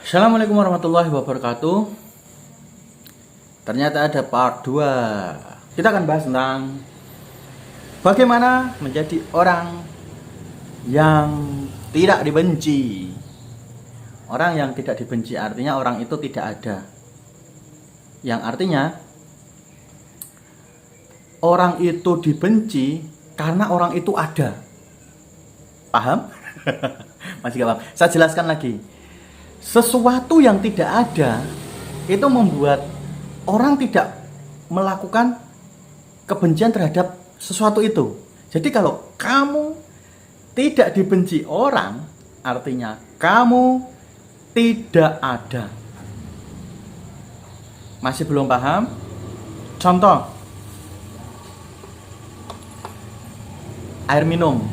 Assalamualaikum warahmatullahi wabarakatuh. Ternyata ada part 2. Kita akan bahas tentang bagaimana menjadi orang yang tidak dibenci. Orang yang tidak dibenci artinya orang itu tidak ada. Yang artinya orang itu dibenci karena orang itu ada. Paham? Masih gak paham? Saya jelaskan lagi. Sesuatu yang tidak ada itu membuat orang tidak melakukan kebencian terhadap sesuatu itu. Jadi kalau kamu tidak dibenci orang, artinya kamu tidak ada. Masih belum paham? Contoh, air minum.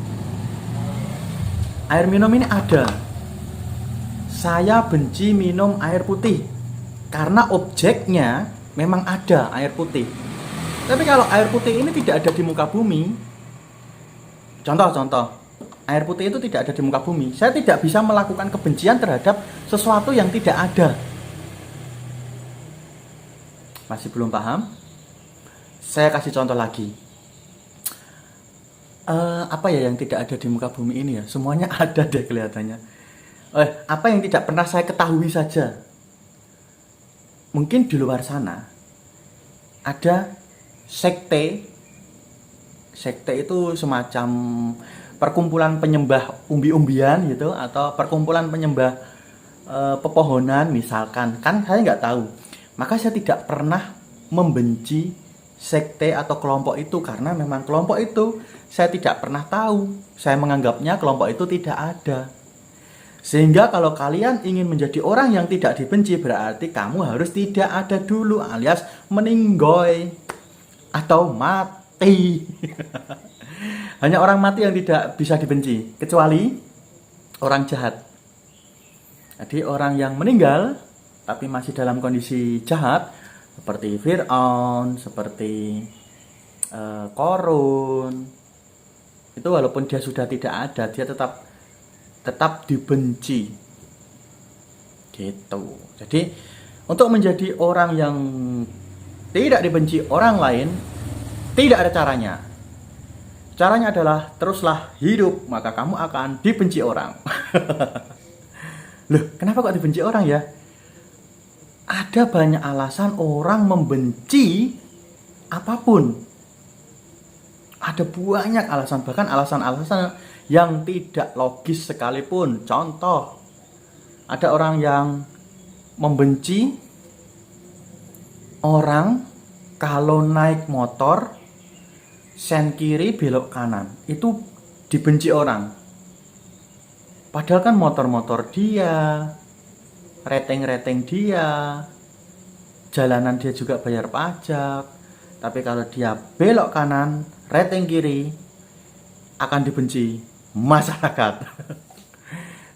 Air minum ini ada. Saya benci minum air putih karena objeknya memang ada air putih. Tapi kalau air putih ini tidak ada di muka bumi, contoh, air putih itu tidak ada di muka bumi, saya tidak bisa melakukan kebencian terhadap sesuatu yang tidak ada. Masih belum paham? Saya kasih contoh lagi. Apa ya yang tidak ada di muka bumi ini ya? Semuanya ada deh kelihatannya. Apa yang tidak pernah saya ketahui saja. Mungkin di luar sana ada sekte. Sekte itu semacam perkumpulan penyembah umbi-umbian gitu, atau perkumpulan penyembah pepohonan misalkan. Kan saya nggak tahu. Maka saya tidak pernah membenci sekte atau kelompok itu karena memang kelompok itu saya tidak pernah tahu. Saya menganggapnya kelompok itu tidak ada. Sehingga kalau kalian ingin menjadi orang yang tidak dibenci, berarti kamu harus tidak ada dulu, alias meninggoy atau mati. Hanya orang mati yang tidak bisa dibenci, kecuali orang jahat. Jadi orang yang meninggal tapi masih dalam kondisi jahat, seperti Fir'aun, seperti Korun, itu walaupun dia sudah tidak ada, dia tetap dibenci gitu. Jadi untuk menjadi orang yang tidak dibenci orang lain, tidak ada caranya. Caranya adalah teruslah hidup, maka kamu akan dibenci orang. Loh, kenapa kok dibenci orang ya? Ada banyak alasan orang membenci apapun. Ada banyak alasan, bahkan alasan-alasan yang tidak logis sekalipun. Contoh, ada orang yang membenci orang kalau naik motor sen kiri belok kanan. Itu dibenci orang. Padahal kan motor-motor dia, rating dia, jalanan dia juga bayar pajak. Tapi kalau dia belok kanan, rating kiri, akan dibenci masyarakat.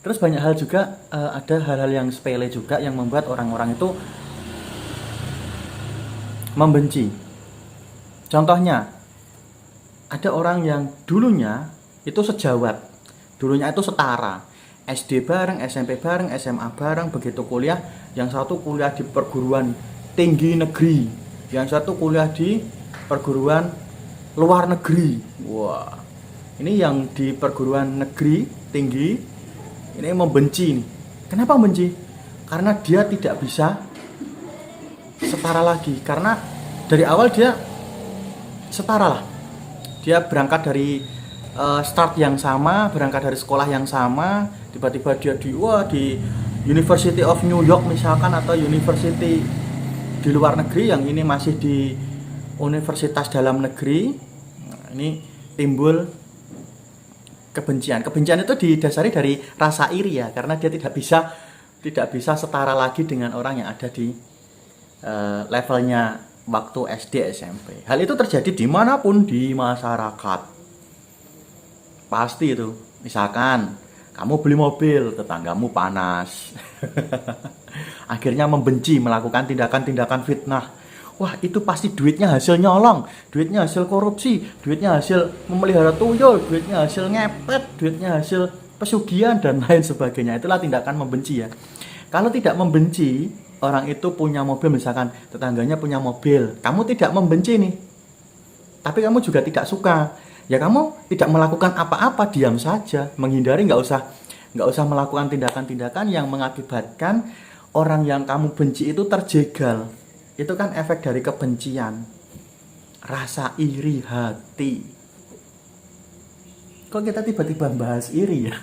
Terus banyak hal juga, ada hal-hal yang sepele juga yang membuat orang-orang itu membenci. Contohnya, ada orang yang dulunya itu sejawat, dulunya itu setara, SD bareng, SMP bareng, SMA bareng, begitu kuliah, yang satu kuliah di perguruan tinggi negeri, yang satu kuliah di perguruan luar negeri. Wah, ini yang di perguruan negeri tinggi ini membenci nih. Kenapa membenci? Karena dia tidak bisa setara lagi. Karena dari awal dia setara lah. Dia berangkat dari start yang sama, berangkat dari sekolah yang sama. Tiba-tiba dia di University of New York misalkan, atau university di luar negeri, yang ini masih di universitas dalam negeri. Nah, ini timbul kebencian. Kebencian itu didasari dari rasa iri ya, karena dia tidak bisa setara lagi dengan orang yang ada di levelnya waktu SD SMP. Hal itu terjadi dimanapun di masyarakat. Pasti itu. Misalkan kamu beli mobil, tetanggamu panas. Akhirnya membenci, melakukan tindakan-tindakan fitnah. Wah, itu pasti duitnya hasil nyolong, duitnya hasil korupsi, duitnya hasil memelihara tuyul, duitnya hasil ngepet, duitnya hasil pesugihan dan lain sebagainya. Itulah tindakan membenci ya. Kalau tidak membenci, orang itu punya mobil, misalkan tetangganya punya mobil, kamu tidak membenci nih, tapi kamu juga tidak suka, ya kamu tidak melakukan apa-apa, diam saja, menghindari, nggak usah melakukan tindakan-tindakan yang mengakibatkan orang yang kamu benci itu terjegal. Itu kan efek dari kebencian, rasa iri hati. Kok kita tiba-tiba bahas iri ya?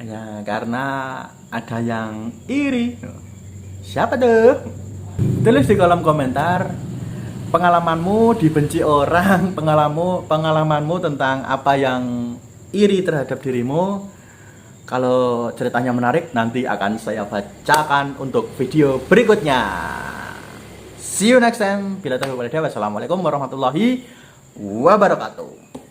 Ya karena ada yang iri. Siapa tuh? Tulis di kolom komentar pengalamanmu dibenci orang, pengalamanmu tentang apa yang iri terhadap dirimu. Kalau ceritanya menarik, nanti akan saya bacakan untuk video berikutnya. See you next time. Bila tahu, wassalamualaikum warahmatullahi wabarakatuh.